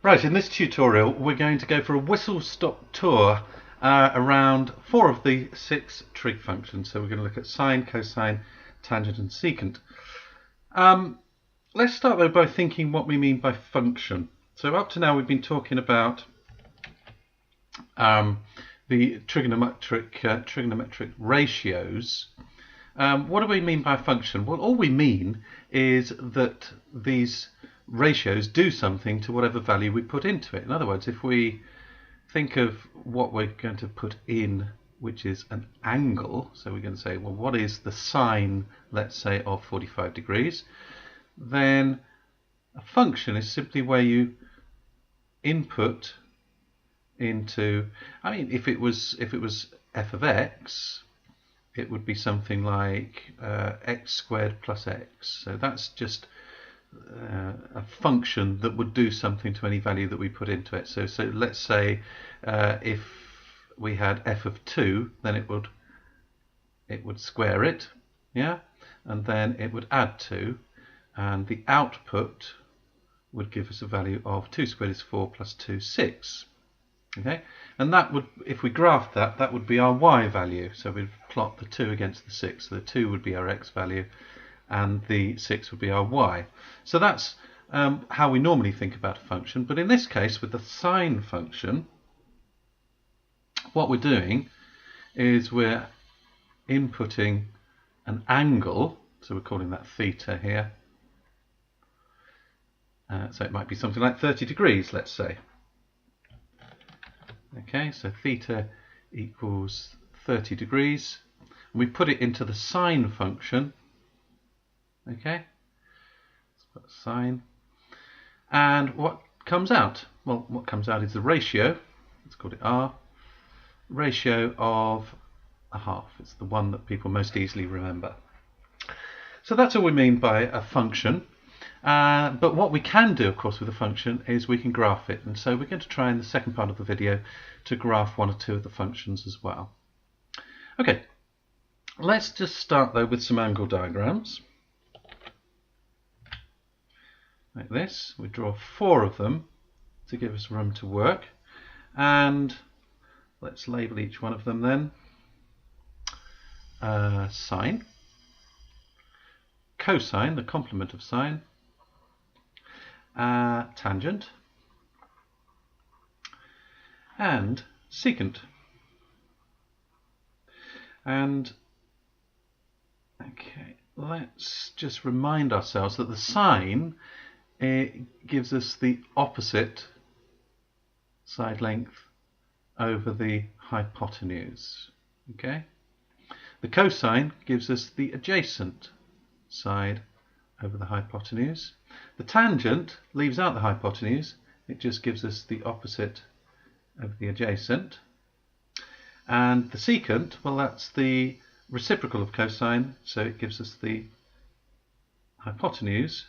Right, in this tutorial we're going to go for a whistle-stop tour around 4 of the 6 trig functions. So we're going to look at sine, cosine, tangent and secant. Let's start though by thinking what we mean by function. So up to now we've been talking about the trigonometric ratios. What do we mean by function? Well, all we mean is that these ratios do something to whatever value we put into it. In other words, if we think of what we're going to put in, which is an angle, so we're going to say, well, what is the sine, let's say, of 45 degrees? Then a function is simply where you input into, if it was f of x, it would be something like x squared plus x. So that's just a function that would do something to any value that we put into it. So let's say if we had f of 2, then it would square it, yeah, and then it would add 2, and the output would give us a value of 2 squared is 4 plus 2 6. Okay, and that would, if we graphed that, that would be our y value. So we'd plot the 2 against the 6. So the 2 would be our x value and the 6 would be our y. So that's how we normally think about a function. But in this case, with the sine function, what we're doing is we're inputting an angle. So we're calling that theta here. So it might be something like 30 degrees, let's say. Okay, so theta equals 30 degrees. We put it into the sine function. Okay, let's put sine. And what comes out? Well, what comes out is the ratio. Let's call it R. Ratio of a half. It's the one that people most easily remember. So that's all we mean by a function. But what we can do, of course, with a function is we can graph it. And so we're going to try in the second part of the video to graph one or two of the functions as well. Okay, let's just start though with some angle diagrams. Like this. We draw 4 of them to give us room to work. And let's label each one of them then. Sine, cosine, the complement of sine, tangent, and secant. And okay, let's just remind ourselves that the sine gives us the opposite side length over the hypotenuse. Okay, the cosine gives us the adjacent side over the hypotenuse. The tangent leaves out the hypotenuse, it just gives us the opposite over the adjacent. And the secant, well, that's the reciprocal of cosine, so it gives us the hypotenuse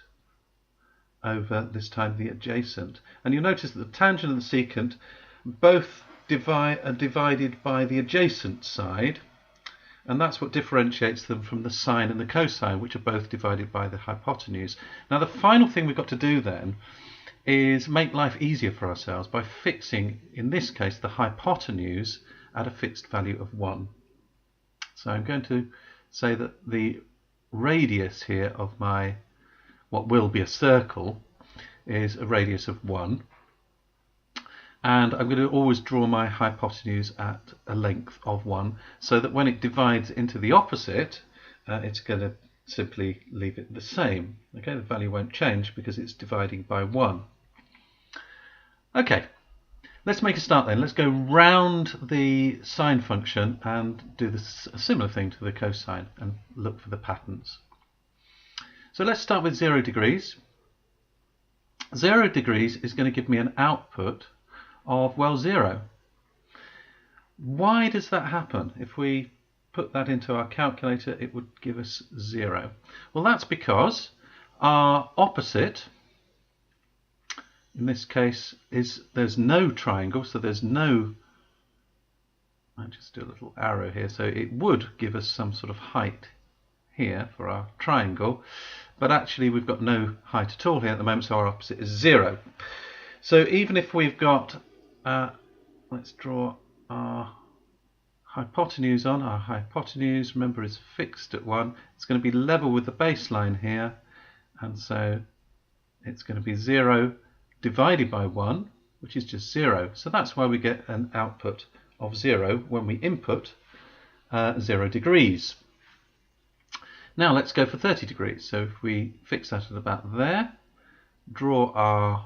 over, this time, the adjacent. And you'll notice that the tangent and the secant both are divided by the adjacent side, and that's what differentiates them from the sine and the cosine, which are both divided by the hypotenuse. Now the final thing we've got to do then is make life easier for ourselves by fixing, in this case, the hypotenuse at a fixed value of 1. So I'm going to say that the radius here of my, what will be a circle, is a radius of 1. And I'm going to always draw my hypotenuse at a length of 1, so that when it divides into the opposite, it's going to simply leave it the same. Okay, the value won't change because it's dividing by 1. Okay, let's make a start then. Let's go round the sine function and do a similar thing to the cosine and look for the patterns. So let's start with 0 degrees. 0 degrees is going to give me an output of, well, 0. Why does that happen? If we put that into our calculator, it would give us 0. Well, that's because our opposite, in this case, is there's no triangle, so there's no, I'll just do a little arrow here, so it would give us some sort of height here for our triangle, but actually we've got no height at all here at the moment, so our opposite is 0. So even if we've got, let's draw our hypotenuse on. Our hypotenuse, remember, is fixed at 1. It's going to be level with the baseline here, and so it's going to be 0 divided by 1, which is just 0. So that's why we get an output of 0 when we input 0 degrees. Now let's go for 30 degrees. So if we fix that at about there, draw our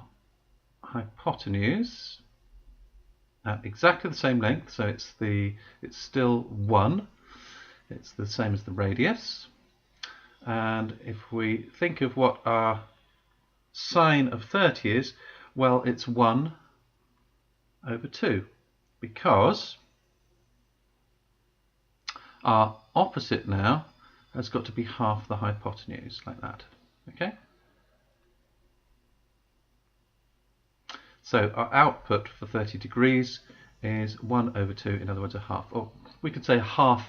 hypotenuse at exactly the same length, so it's still 1. It's the same as the radius. And if we think of what our sine of 30 is, well, it's 1 over 2, because our opposite now has got to be half the hypotenuse, like that. Okay? So our output for 30 degrees is 1 over 2, in other words, a half. Or we could say half.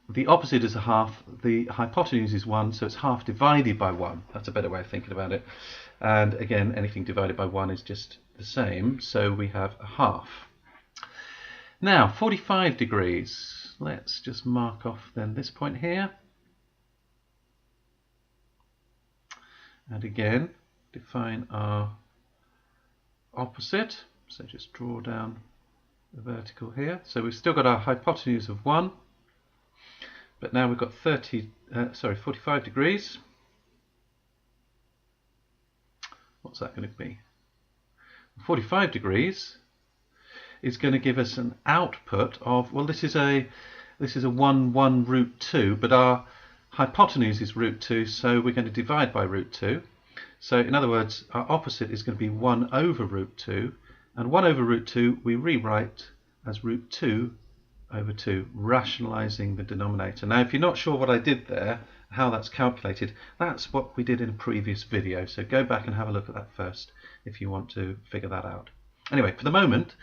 The opposite is a half, the hypotenuse is 1, so it's half divided by 1. That's a better way of thinking about it. And again, anything divided by 1 is just the same, so we have a half. Now, 45 degrees. Let's just mark off then this point here. And again, define our opposite. So just draw down the vertical here. So we've still got our hypotenuse of 1. But now we've got 45 degrees. What's that going to be? 45 degrees is going to give us an output of, well, this is a 1 root 2, but our hypotenuse is root 2, so we're going to divide by root 2. So in other words, our opposite is going to be 1 over root 2, and 1 over root 2 we rewrite as root 2 over 2, rationalizing the denominator. Now, if you're not sure what I did there, how that's calculated, that's what we did in a previous video, so go back and have a look at that first if you want to figure that out. Anyway, for the moment,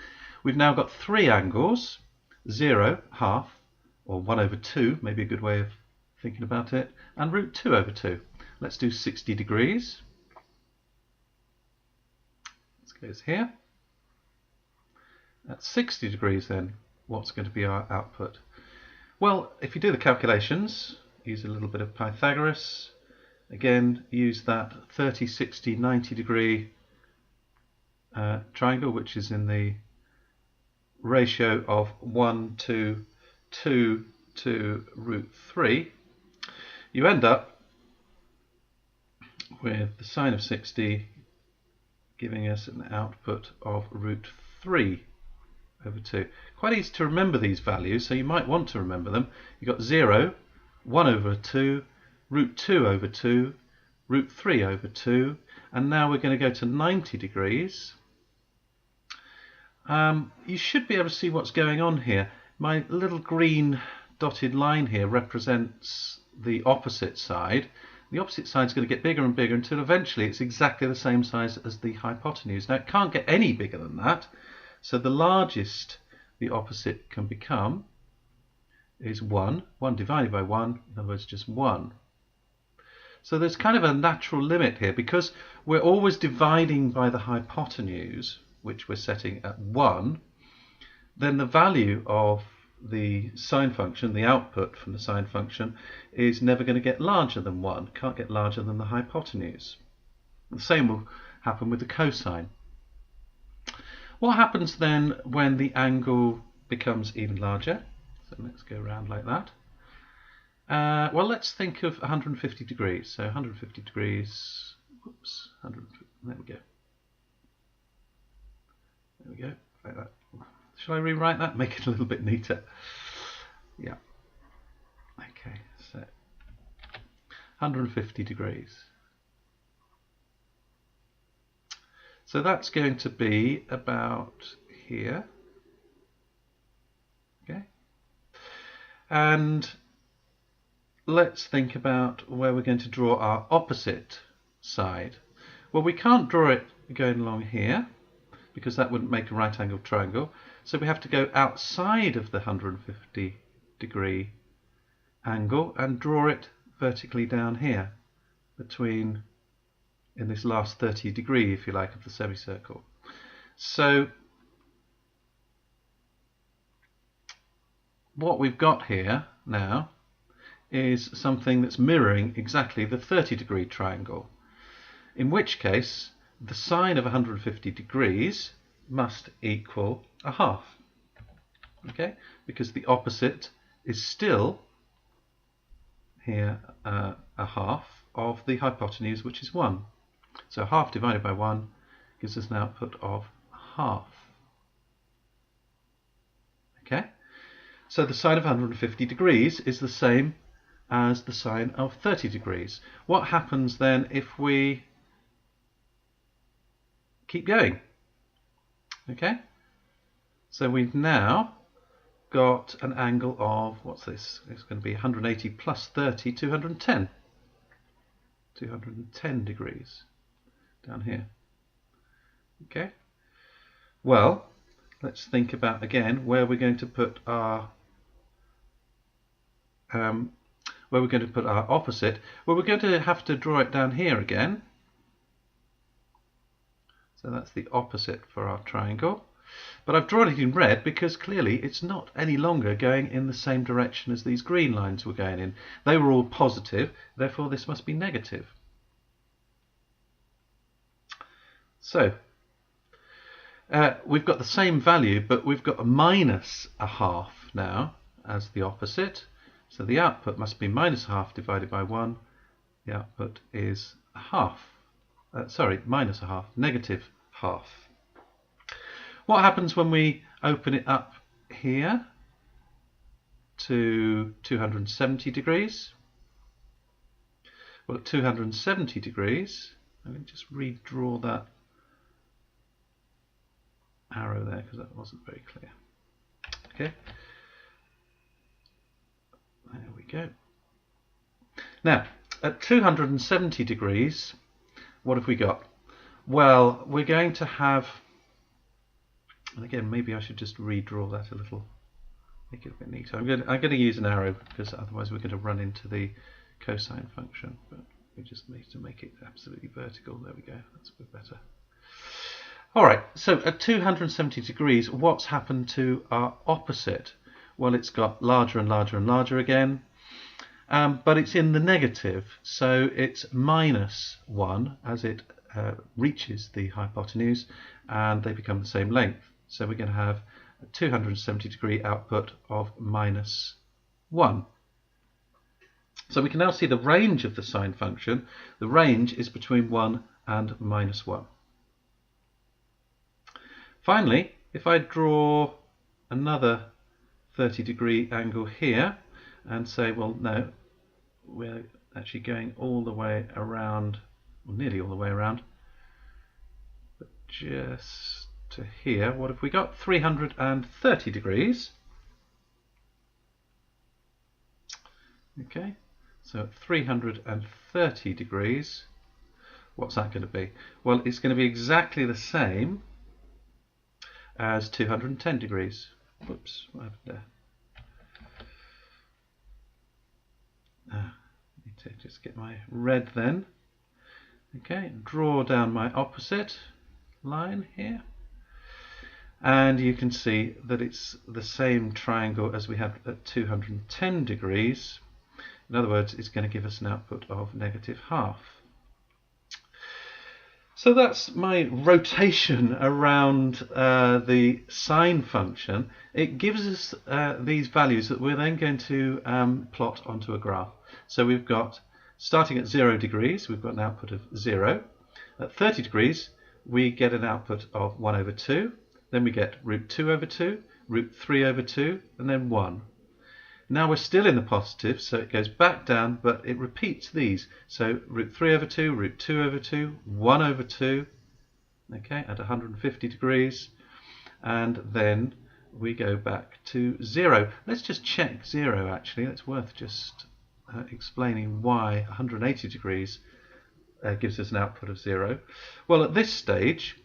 we've now got 3 angles, 0, half, or 1 over 2, maybe a good way of thinking about it, and root 2 over 2. Let's do 60 degrees. This goes here. At 60 degrees then, what's going to be our output? Well, if you do the calculations, use a little bit of Pythagoras. Again, use that 30, 60, 90 degree triangle, which is in the ratio of 1 to 2 to root 3. You end up with the sine of 60 giving us an output of root 3 over 2. Quite easy to remember these values, so you might want to remember them. You've got 0, 1 over 2, root 2 over 2, root 3 over 2, and now we're going to go to 90 degrees. You should be able to see what's going on here. My little green dotted line here represents the opposite side. The opposite side is going to get bigger and bigger until eventually it's exactly the same size as the hypotenuse. Now, it can't get any bigger than that. So the largest the opposite can become is 1. 1 divided by 1, in other words, just 1. So there's kind of a natural limit here, because we're always dividing by the hypotenuse, which we're setting at 1, then the value of the sine function, the output from the sine function, is never going to get larger than 1. Can't get larger than the hypotenuse. The same will happen with the cosine. What happens then when the angle becomes even larger? So let's go around like that. Well, let's think of 150 degrees. So 150 degrees, whoops, there we go. There we go, like that. Shall I rewrite that? Make it a little bit neater. Yeah. Okay, so 150 degrees. So that's going to be about here. Okay. And let's think about where we're going to draw our opposite side. Well, we can't draw it going along here, because that wouldn't make a right angled triangle. So we have to go outside of the 150 degree angle and draw it vertically down here between in this last 30 degree, if you like, of the semicircle. So what we've got here now is something that's mirroring exactly the 30-degree triangle, in which case the sine of 150 degrees must equal a half, okay? Because the opposite is still here a half of the hypotenuse, which is 1. So half divided by 1 gives us an output of half. Okay? So the sine of 150 degrees is the same as the sine of 30 degrees. What happens then if we keep going? Okay? So we've now got an angle of, what's this? It's going to be 180 plus 30, 210. 210 degrees down here. Okay? Well, let's think about again where we're going to put our opposite. Well, we're going to have to draw it down here again. So that's the opposite for our triangle. But I've drawn it in red because clearly it's not any longer going in the same direction as these green lines were going in. They were all positive, therefore this must be negative. So we've got the same value, but we've got a minus a half now as the opposite. So the output must be minus a half divided by 1. The output is a half. Minus a half, negative half. What happens when we open it up here to 270 degrees? Well, at 270 degrees, let me just redraw that arrow there because that wasn't very clear. Okay, there we go. Now, at 270 degrees, what have we got? Well, we're going to have, and again, maybe I should just redraw that a little, make it a bit neater. I'm going to use an arrow because otherwise we're going to run into the cosine function. But we just need to make it absolutely vertical. There we go. That's a bit better. All right. So at 270 degrees, what's happened to our opposite? Well, it's got larger and larger and larger again, but it's in the negative. So it's minus 1 as it reaches the hypotenuse, and they become the same length. So we're going to have a 270 degree output of minus 1. So we can now see the range of the sine function. The range is between 1 and minus 1. Finally, if I draw another 30-degree angle here and say, well, no, we're actually going all the way around, or nearly all the way around, but just to here, what have we got? 330 degrees. Okay, so at 330 degrees, what's that going to be? Well, it's going to be exactly the same as 210 degrees. Whoops, what happened there? I need to just get my red then. Okay, draw down my opposite line here. And you can see that it's the same triangle as we had at 210 degrees. In other words, it's going to give us an output of negative half. So that's my rotation around the sine function. It gives us these values that we're then going to plot onto a graph. So we've got, starting at 0 degrees, we've got an output of 0. At 30 degrees, we get an output of 1 over 2. Then we get root 2 over 2, root 3 over 2, and then 1. Now we're still in the positive, so it goes back down, but it repeats these. So root 3 over 2, root 2 over 2, 1 over 2, okay, at 150 degrees. And then we go back to 0. Let's just check 0, actually. It's worth just explaining why 180 degrees gives us an output of 0. Well, at this stage,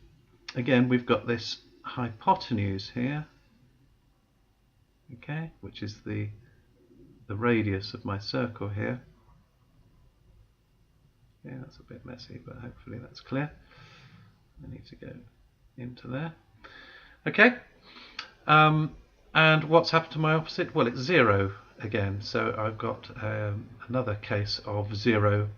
again, we've got this hypotenuse here, okay, which is the radius of my circle here. Yeah, that's a bit messy, but hopefully that's clear. I need to go into there. Okay, and what's happened to my opposite? Well, it's 0 again, so I've got another case of 0,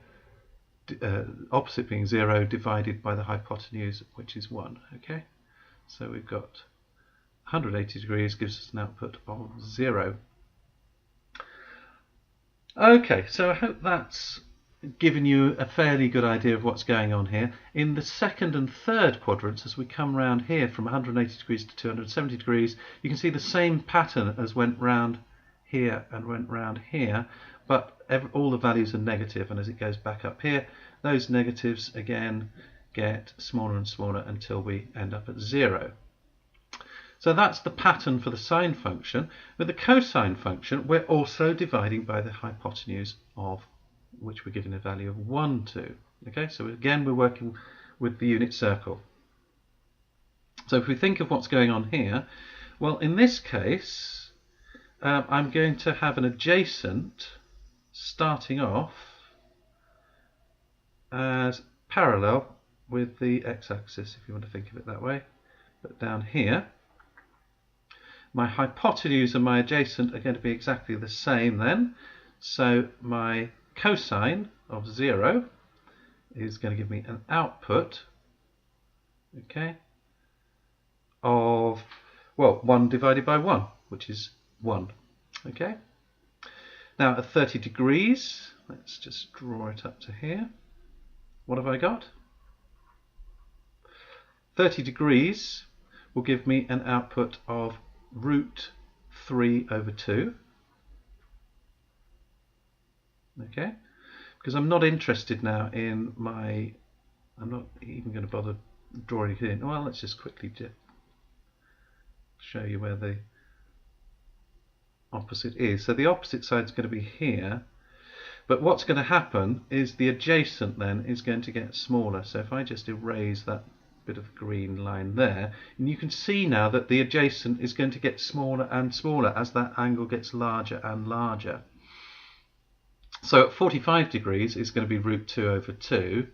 opposite being 0 divided by the hypotenuse, which is 1. Okay, so we've got 180 degrees gives us an output of 0. Okay, so I hope that's given you a fairly good idea of what's going on here. In the second and third quadrants, as we come round here from 180 degrees to 270 degrees, you can see the same pattern as went round here and went round here, but all the values are negative, and as it goes back up here, those negatives again get smaller and smaller until we end up at 0. So that's the pattern for the sine function. With the cosine function, we're also dividing by the hypotenuse of which we're given a value of 1 to. Okay, so again we're working with the unit circle. So if we think of what's going on here, well, in this case I'm going to have an adjacent starting off as parallel with the x-axis, if you want to think of it that way. But down here, my hypotenuse and my adjacent are going to be exactly the same then. So my cosine of 0 is going to give me an output, okay, of, well, 1 divided by 1, which is 1. Okay. Now at 30 degrees, let's just draw it up to here. What have I got? 30 degrees will give me an output of root 3 over 2. Okay, because I'm not interested now in my, I'm not even going to bother drawing it in. Well, let's just quickly show you where the opposite is. So the opposite side is going to be here, but what's going to happen is the adjacent then is going to get smaller. So if I just erase that bit of green line there, and you can see now that the adjacent is going to get smaller and smaller as that angle gets larger and larger. So at 45 degrees it's going to be root 2 over 2,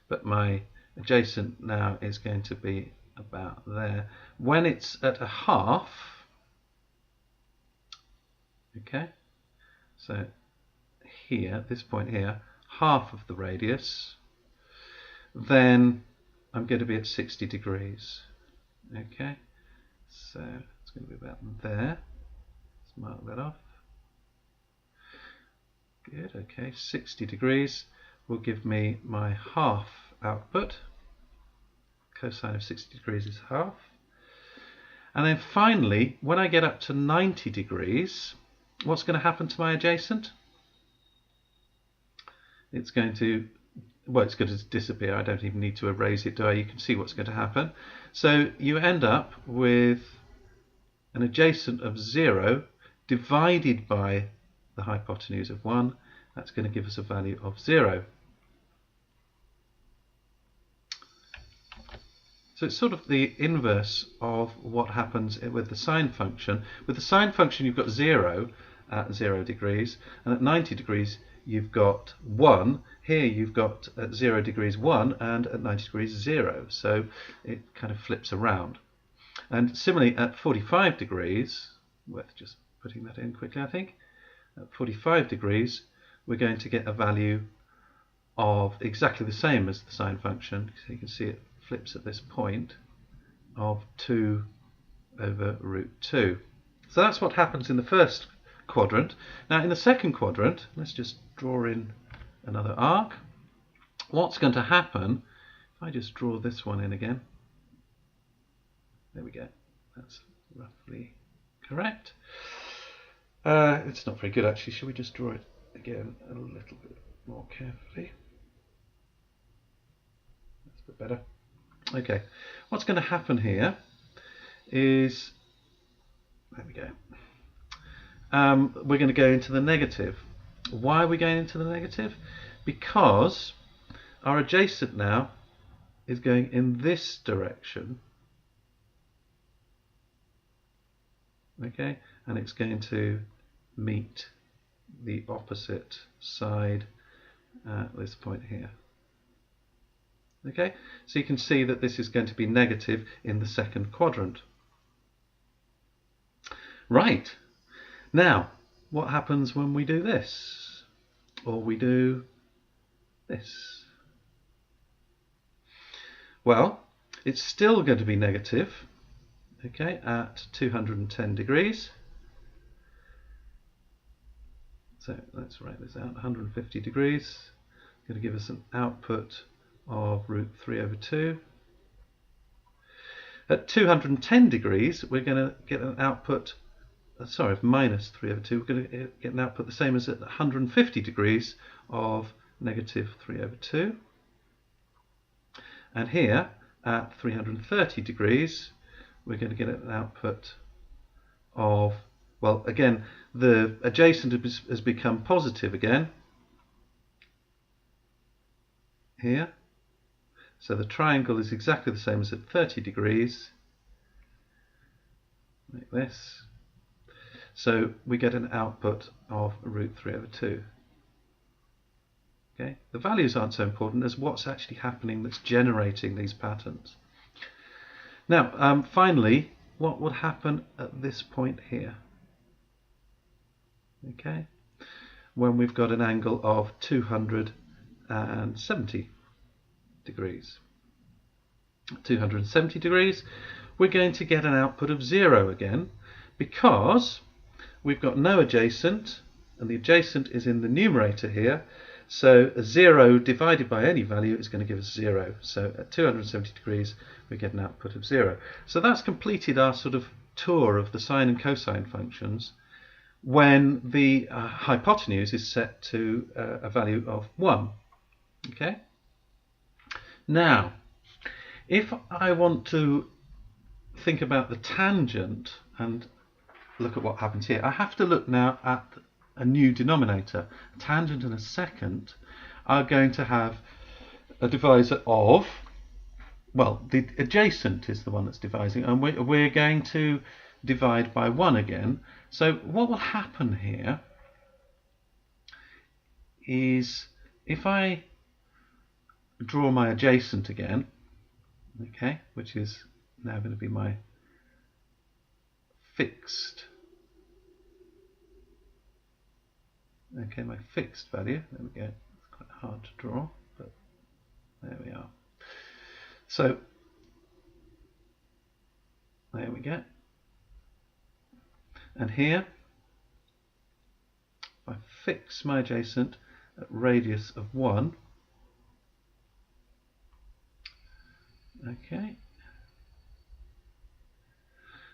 but my adjacent now is going to be about there. When it's at a half, okay, so here, this point here, half of the radius, then I'm going to be at 60 degrees. Okay, so it's going to be about there. Let's mark that off. Good, okay, 60 degrees will give me my half output. Cosine of 60 degrees is half. And then finally, when I get up to 90 degrees, what's going to happen to my adjacent? It's going to, well, it's going to disappear. I don't even need to erase it, do I? You can see what's going to happen. So you end up with an adjacent of 0 divided by the hypotenuse of 1. That's going to give us a value of 0. So it's sort of the inverse of what happens with the sine function. With the sine function you've got 0 at 0 degrees, and at 90 degrees you've got 1. Here you've got at 0 degrees 1 and at 90 degrees 0. So it kind of flips around. And similarly at 45 degrees, worth just putting that in quickly I think, at 45 degrees we're going to get a value of exactly the same as the sine function. So you can see it flips at this point of 2 over root 2. So that's what happens in the first quadrant. Now in the second quadrant, let's just draw in another arc. What's going to happen, if I just draw this one in again, there we go, that's roughly correct. It's not very good actually, should we just draw it again a little bit more carefully? That's a bit better. Okay, what's going to happen here is, there we go, we're going to go into the negative. Why are we going into the negative? Because our adjacent now is going in this direction, okay, and it's going to meet the opposite side at this point here. Okay, so you can see that this is going to be negative in the second quadrant. Right, now what happens when we do this, or we do this? Well, it's still going to be negative, okay, at 210 degrees. So let's write this out. 150 degrees going to give us an output of root 3 over 2. At 210 degrees we're going to get an output, sorry, of minus 3 over 2. We're going to get an output the same as at 150 degrees of negative 3 over 2. And here at 330 degrees we're going to get an output of, well, again, the adjacent has become positive again here. So the triangle is exactly the same as at 30 degrees, like this. So we get an output of root 3 over 2. Okay? The values aren't so important as what's actually happening that's generating these patterns. Now, finally, what would happen at this point here? Okay, when we've got an angle of 270 degrees. 270 degrees, we're going to get an output of 0 again, because we've got no adjacent, and the adjacent is in the numerator here, so a 0 divided by any value is going to give us 0. So at 270 degrees we get an output of 0. So that's completed our sort of tour of the sine and cosine functions when the hypotenuse is set to a value of 1. Okay. Now, if I want to think about the tangent and look at what happens here, I have to look now at a new denominator. A tangent and a secant are going to have a divisor of, well, the adjacent is the one that's dividing, and we're going to divide by 1 again. So what will happen here is, if I draw my adjacent again, okay, which is now going to be my fixed, okay, my fixed value. There we go. It's quite hard to draw, but there we are. So there we go. And here, if I fix my adjacent at radius of 1, okay,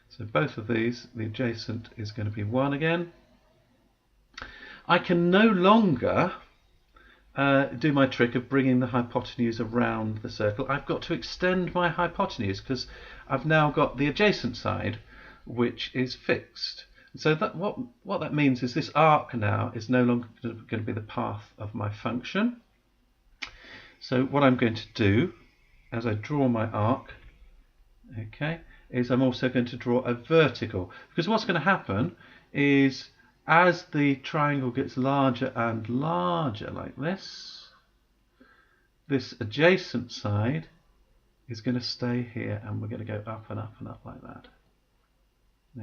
so both of these, the adjacent is going to be 1 again. I can no longer do my trick of bringing the hypotenuse around the circle. I've got to extend my hypotenuse because I've now got the adjacent side, which is fixed. So that what that means is this arc now is no longer going to be the path of my function. So what I'm going to do as I draw my arc, okay, is I'm also going to draw a vertical, because what's going to happen is, as the triangle gets larger and larger like this, this adjacent side is going to stay here, and we're going to go up and up and up like that.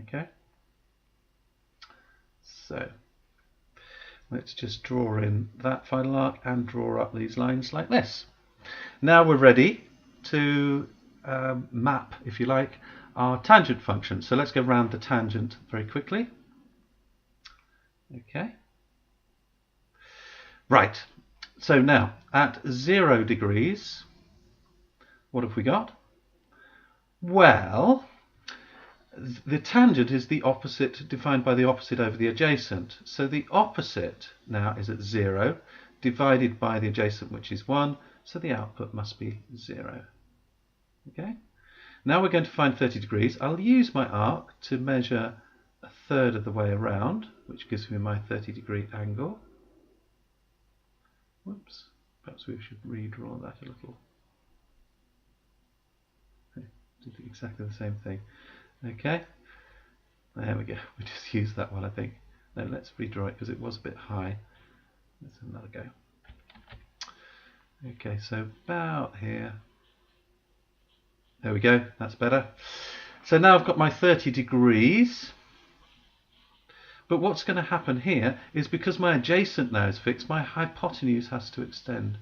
Okay, so let's just draw in that final arc and draw up these lines like this. Now we're ready to map, if you like, our tangent function. So let's go round the tangent very quickly. Okay. Right. So now at 0 degrees, what have we got? Well, the tangent is the opposite, defined by the opposite over the adjacent. So the opposite now is at 0, divided by the adjacent, which is 1. So the output must be 0. Okay. Now we're going to find 30 degrees. I'll use my arc to measure a third of the way around, which gives me my 30-degree angle. Whoops, perhaps we should redraw that a little. Okay, did exactly the same thing. Okay, there we go. We just used that one, I think. No, let's redraw it because it was a bit high. Let's have another go. Okay, so about here. There we go, that's better. So now I've got my 30 degrees. But what's going to happen here is because my adjacent now is fixed, my hypotenuse has to extend.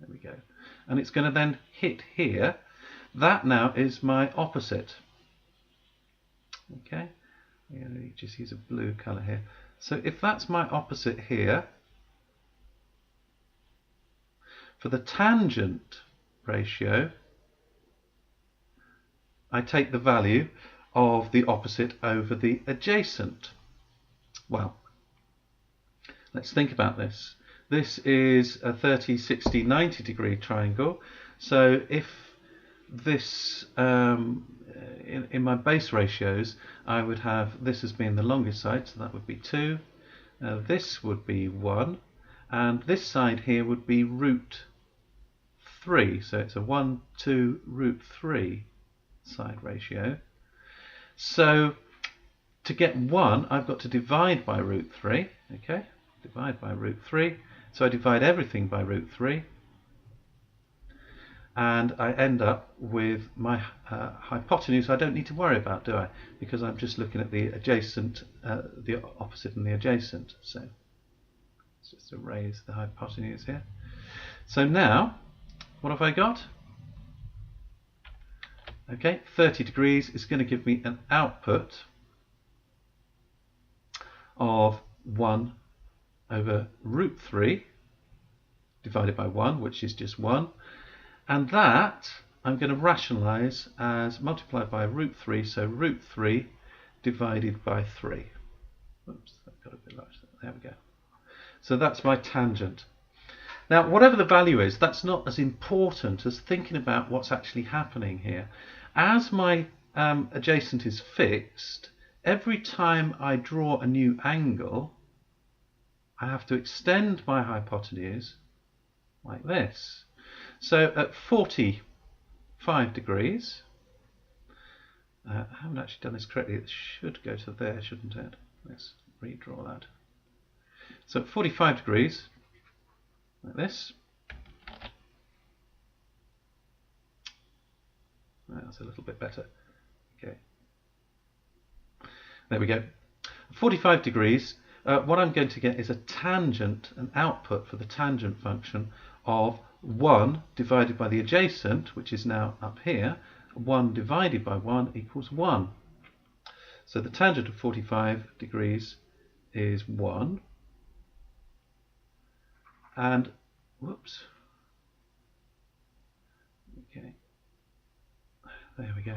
There we go. And it's going to then hit here. That now is my opposite. Okay, just use a blue colour here. So if that's my opposite here, for the tangent ratio, I take the value of the opposite over the adjacent. Well, let's think about this. This is a 30, 60, 90 degree triangle. So if this, in my base ratios, I would have this as being the longest side, so that would be 2. This would be 1. And this side here would be root 3. So it's a 1, 2, root 3 side ratio. So to get 1, I've got to divide by root 3. Okay, divide by root 3. So I divide everything by root 3. And I end up with my hypotenuse I don't need to worry about, do I? Because I'm just looking at the adjacent, the opposite and the adjacent. So let's just erase the hypotenuse here. So now, what have I got? Okay, 30 degrees is going to give me an output of 1 over root 3 divided by 1, which is just 1. And that I'm going to rationalise as multiplied by root 3, so root 3 divided by 3. Oops, that got a bit large. There we go. So that's my tangent. Now, whatever the value is, that's not as important as thinking about what's actually happening here. As my adjacent is fixed, every time I draw a new angle, I have to extend my hypotenuse like this. So at 45 degrees, I haven't actually done this correctly, it should go to there, shouldn't it? Let's redraw that. So at 45 degrees, like this. That's a little bit better. Okay. There we go. 45 degrees, what I'm going to get is a tangent, an output for the tangent function of 1 divided by the adjacent, which is now up here. 1 divided by 1 equals 1. So the tangent of 45 degrees is 1. And, whoops. Okay. There we go.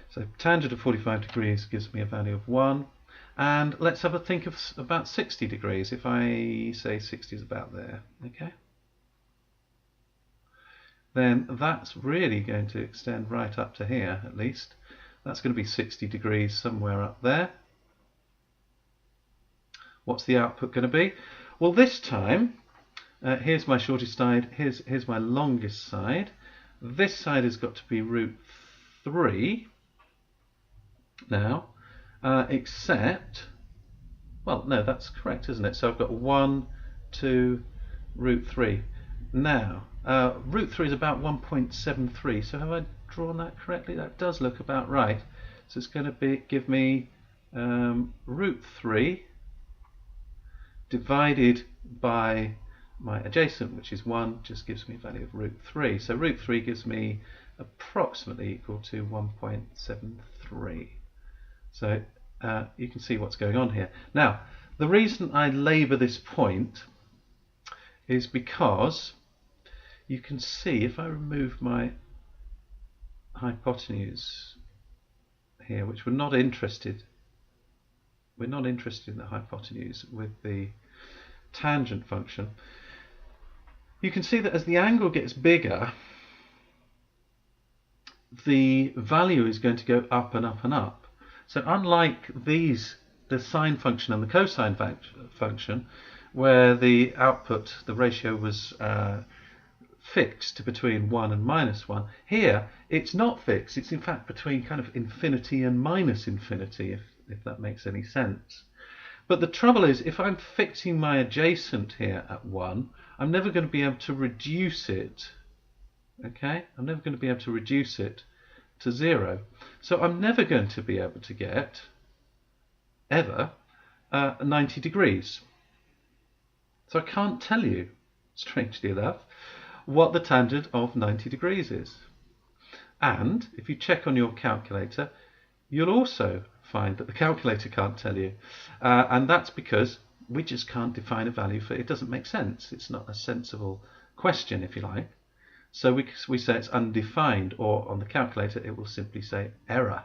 So tangent of 45 degrees gives me a value of 1. And let's have a think of about 60 degrees. If I say 60 is about there, okay? Then that's really going to extend right up to here, at least. That's going to be 60 degrees somewhere up there. What's the output going to be? Well, this time, here's my shortest side, here's my longest side. This side has got to be root 3 now, except, well, no, that's correct, isn't it? So I've got 1, 2, root 3. Now, root 3 is about 1.73, so have I drawn that correctly? That does look about right. So it's going to give me root 3 divided by my adjacent, which is 1, just gives me a value of root 3. So root 3 gives me approximately equal to 1.73. So you can see what's going on here. Now, the reason I labour this point is because you can see if I remove my hypotenuse here, which we're not interested in the hypotenuse with the tangent function, you can see that as the angle gets bigger, the value is going to go up and up and up. So unlike these, the sine function and the cosine function, where the output, the ratio was fixed between 1 and -1, here it's not fixed, it's in fact between kind of infinity and minus infinity, if that makes any sense. But the trouble is, if I'm fixing my adjacent here at 1, I'm never going to be able to reduce it. Okay, I'm never going to be able to reduce it to 0. So I'm never going to be able to get, ever, 90 degrees. So I can't tell you, strangely enough, what the tangent of 90 degrees is. And if you check on your calculator, you'll also find that the calculator can't tell you. And that's because we just can't define a value for it. It doesn't make sense. It's not a sensible question, if you like. So we say it's undefined, or on the calculator it will simply say error.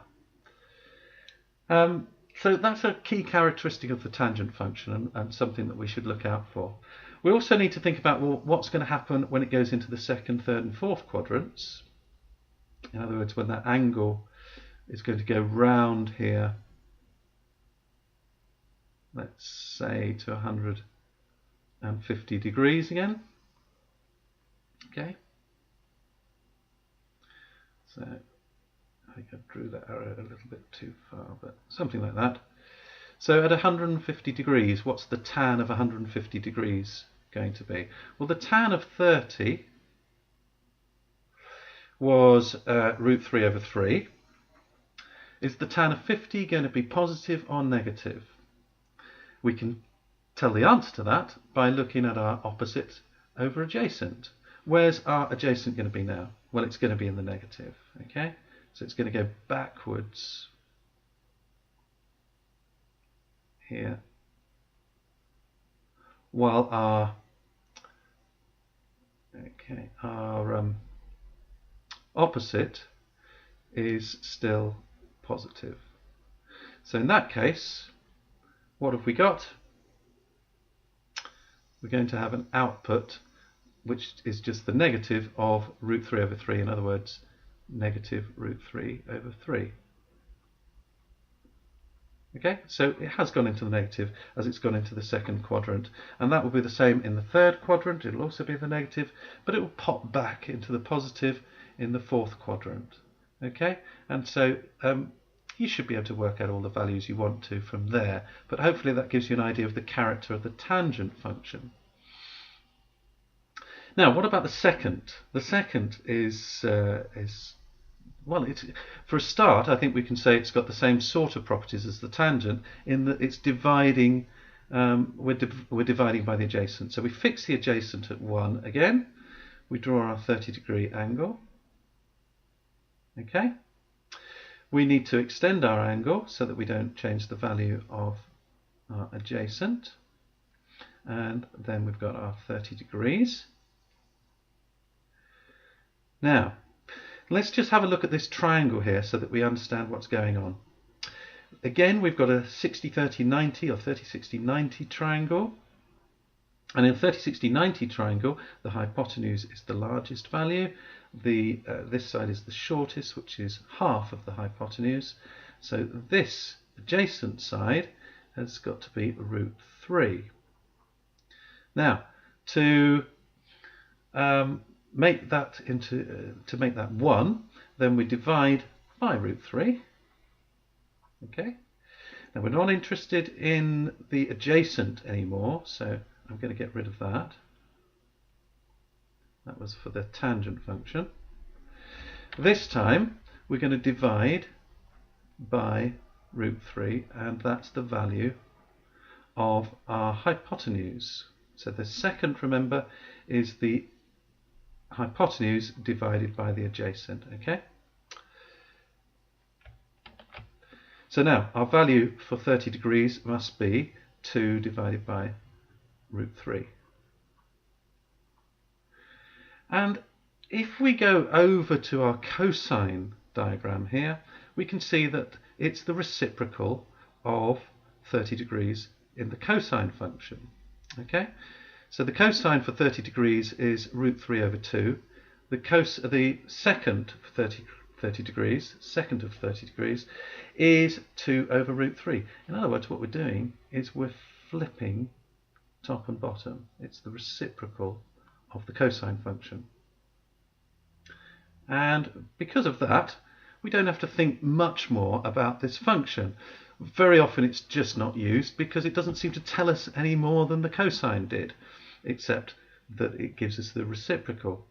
So that's a key characteristic of the tangent function, and something that we should look out for. We also need to think about, well, what's going to happen when it goes into the second, third and fourth quadrants. In other words, when that angle is going to go round here, let's say to 150 degrees again. Okay. So I think I drew that arrow a little bit too far, but something like that. So at 150 degrees, what's the tan of 150 degrees going to be? Well, the tan of 30 was root 3 over 3. Is the tan of 50 going to be positive or negative? We can tell the answer to that by looking at our opposite over adjacent. Where's our adjacent going to be now? Well, it's going to be in the negative. Okay, so it's going to go backwards here, while our opposite is still positive. So in that case, what have we got? We're going to have an output which is just the negative of root 3 over 3. In other words, negative root 3 over 3. Okay, so it has gone into the negative as it's gone into the second quadrant, and that will be the same in the third quadrant. It will also be the negative, but it will pop back into the positive in the fourth quadrant. Okay, and so you should be able to work out all the values you want to from there, but hopefully that gives you an idea of the character of the tangent function. Now, what about the secant? The secant is well, for a start, I think we can say it's got the same sort of properties as the tangent in that it's dividing. We're dividing by the adjacent. So we fix the adjacent at 1 again. We draw our 30-degree angle. Okay. We need to extend our angle so that we don't change the value of our adjacent. And then we've got our 30 degrees. Now, let's just have a look at this triangle here so that we understand what's going on. Again, we've got a 60-30-90 or 30-60-90 triangle. And in a 30-60-90 triangle, the hypotenuse is the largest value. This side is the shortest, which is half of the hypotenuse. So this adjacent side has got to be root 3. Now, to make that 1, then we divide by root 3. Okay. Now we're not interested in the adjacent anymore, so I'm going to get rid of that. That was for the tangent function. This time we're going to divide by root 3, and that's the value of our hypotenuse. So the secant, remember, is the hypotenuse divided by the adjacent. Okay. So now our value for 30 degrees must be 2 divided by root 3. And if we go over to our cosine diagram here, we can see that it's the reciprocal of 30 degrees in the cosine function. Okay, so the cosine for 30 degrees is root 3 over 2. The secant for 30 degrees, secant of 30 degrees, is 2 over root 3. In other words, what we're doing is we're flipping top and bottom. It's the reciprocal of the cosine function. And because of that, we don't have to think much more about this function. Very often it's just not used because it doesn't seem to tell us any more than the cosine did, except that it gives us the reciprocal.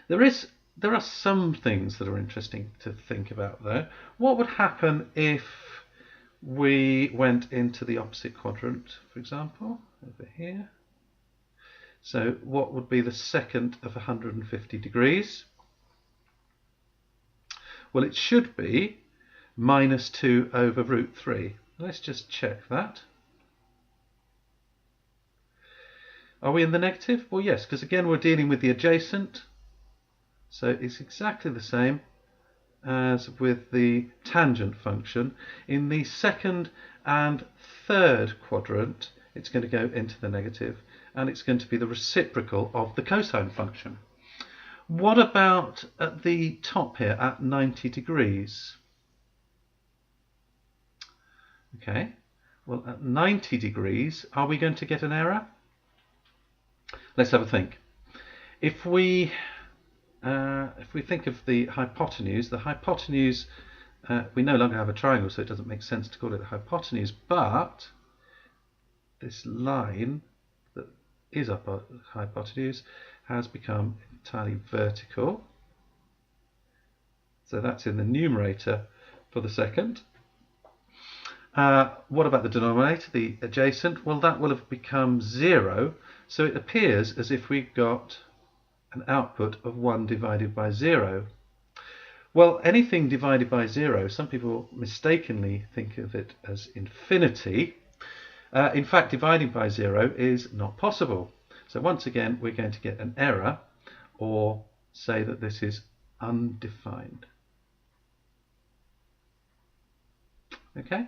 There are some things that are interesting to think about though. What would happen if we went into the opposite quadrant, for example, over here? So what would be the secant of 150 degrees? Well, it should be minus 2 over root 3. Let's just check that. Are we in the negative? Well, yes, because again we're dealing with the adjacent. So it's exactly the same as with the tangent function. In the second and third quadrant, it's going to go into the negative, and it's going to be the reciprocal of the cosine function. What about at the top here at 90 degrees? Okay, well at 90 degrees, are we going to get an error? Let's have a think. If we think of the hypotenuse, we no longer have a triangle, so it doesn't make sense to call it a hypotenuse, but this line that is up a hypotenuse has become entirely vertical. So that's in the numerator for the secant. What about the denominator, the adjacent? Well, that will have become 0, so it appears as if we've got an output of 1 divided by 0. Well, anything divided by 0, some people mistakenly think of it as infinity. In fact, dividing by 0 is not possible. So once again, we're going to get an error, or say that this is undefined. Okay?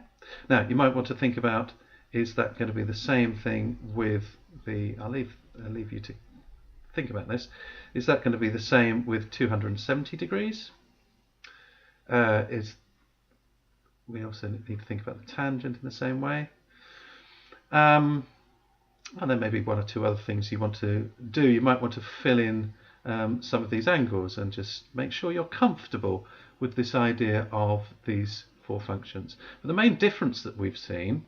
Now, you might want to think about, is that going to be the same thing with the, I'll leave you to think about this, is that going to be the same with 270 degrees? We also need to think about the tangent in the same way. And then maybe one or two other things you want to do. You might want to fill in some of these angles and just make sure you're comfortable with this idea of these 4 functions. But the main difference that we've seen,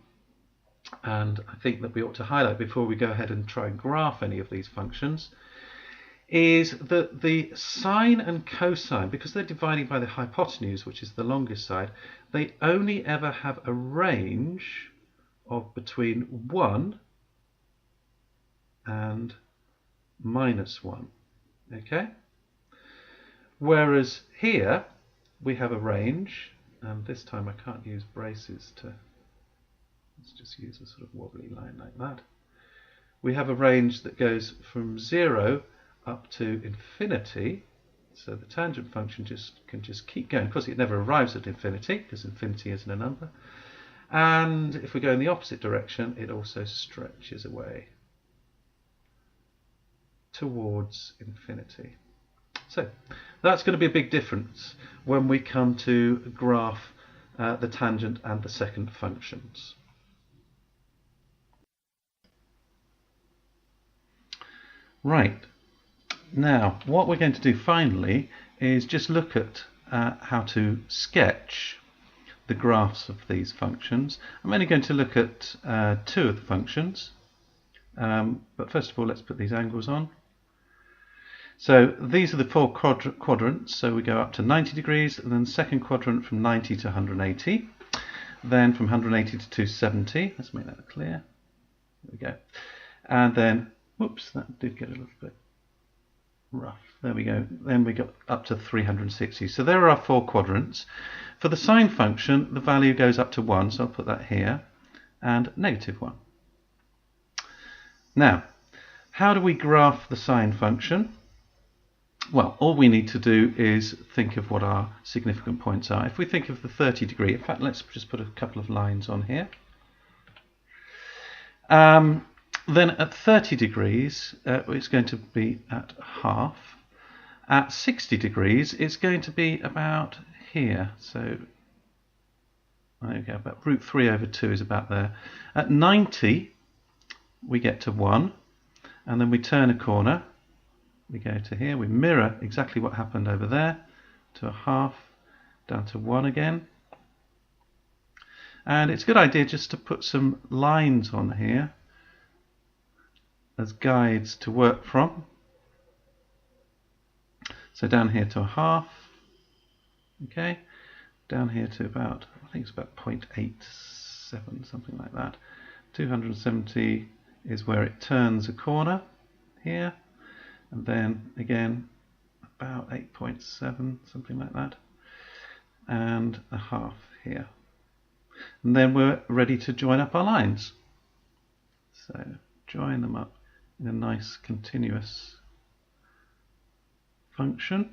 and I think that we ought to highlight before we go ahead and try and graph any of these functions, is that the sine and cosine, because they're dividing by the hypotenuse, which is the longest side, they only ever have a range of between 1 and -1. Okay? Whereas here we have a range, and this time I can't use braces to, let's just use a sort of wobbly line like that. We have a range that goes from 0 up to infinity, so the tangent function can just keep going. Of course, it never arrives at infinity, because infinity isn't a number. And if we go in the opposite direction, it also stretches away towards infinity. So that's going to be a big difference when we come to graph the tangent and the secant functions. Right, now what we're going to do finally is just look at how to sketch the graphs of these functions. I'm only going to look at 2 of the functions, but first of all let's put these angles on. So these are the 4 quadrants, so we go up to 90 degrees, and then second quadrant from 90 to 180, then from 180 to 270, let's make that clear, there we go, and then, whoops, that did get a little bit rough, there we go, then we got up to 360, so there are our 4 quadrants. For the sine function, the value goes up to 1, so I'll put that here, and -1. Now, how do we graph the sine function? Well, all we need to do is think of what our significant points are. If we think of the 30 degree, in fact, let's just put a couple of lines on here. Then at 30 degrees, it's going to be at half. At 60 degrees, it's going to be about here. So there we go, about root 3 over 2 is about there. At 90, we get to 1, and then we turn a corner. We go to here, we mirror exactly what happened over there, to a half, down to 1 again. And it's a good idea just to put some lines on here as guides to work from. So down here to a half, okay, down here to about, I think it's about 0.87, something like that. 270 is where it turns a corner here, and then again about 8.7, something like that, and a half here. And then we're ready to join up our lines. So join them up in a nice continuous function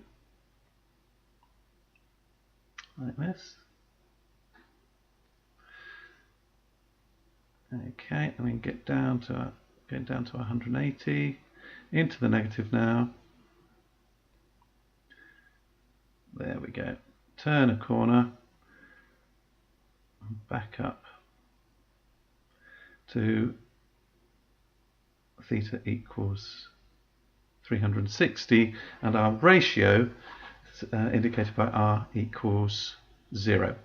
like this. Okay, and then get down to 180 into the negative now. There we go. Turn a corner and back up to theta equals 360, and our ratio indicated by r equals 0.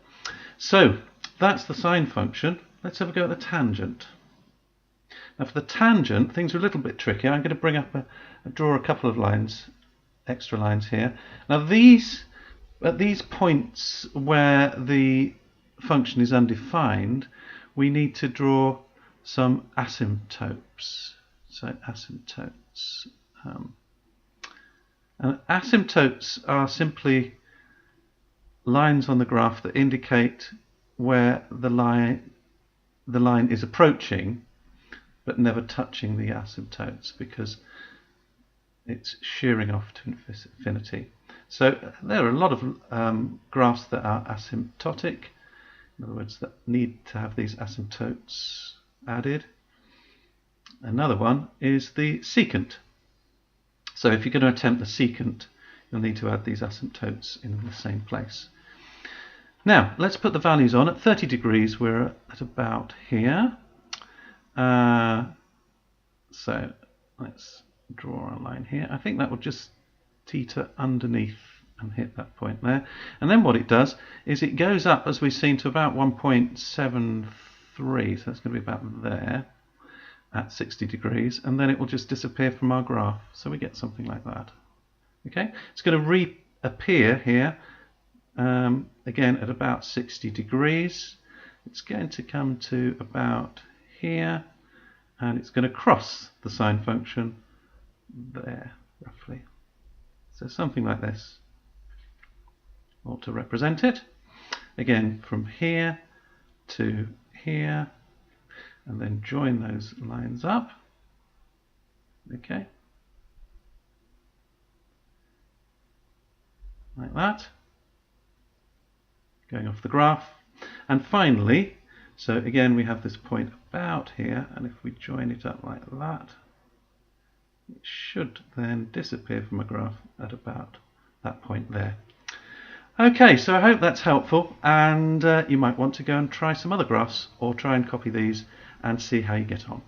So that's the sine function. Let's have a go at the tangent. Now for the tangent, things are a little bit tricky. I'm going to bring up draw a couple of lines, extra lines here. Now at these points where the function is undefined, we need to draw some asymptotes. So asymptotes. And asymptotes are simply lines on the graph that indicate where the line is approaching but never touching the asymptotes, because it's shearing off to infinity. So there are a lot of graphs that are asymptotic, in other words that need to have these asymptotes added. Another one is the secant. So if you're going to attempt the secant, you'll need to add these asymptotes in the same place. Now let's put the values on. At 30 degrees we're at about here. So let's draw a line here. I think that will just teeter underneath and hit that point there. And then what it does is it goes up, as we've seen, to about 1.73. So that's going to be about there at 60 degrees, and then it will just disappear from our graph. So we get something like that. Okay, it's going to reappear here again at about 60 degrees. It's going to come to about here, and it's going to cross the sine function there roughly. So something like this ought to represent it. Again, from here to here, and then join those lines up. Okay, like that, going off the graph. And finally, so again we have this point about here, and if we join it up like that, it should then disappear from a graph at about that point there. Okay, so I hope that's helpful, and you might want to go and try some other graphs, or try and copy these and see how you get on.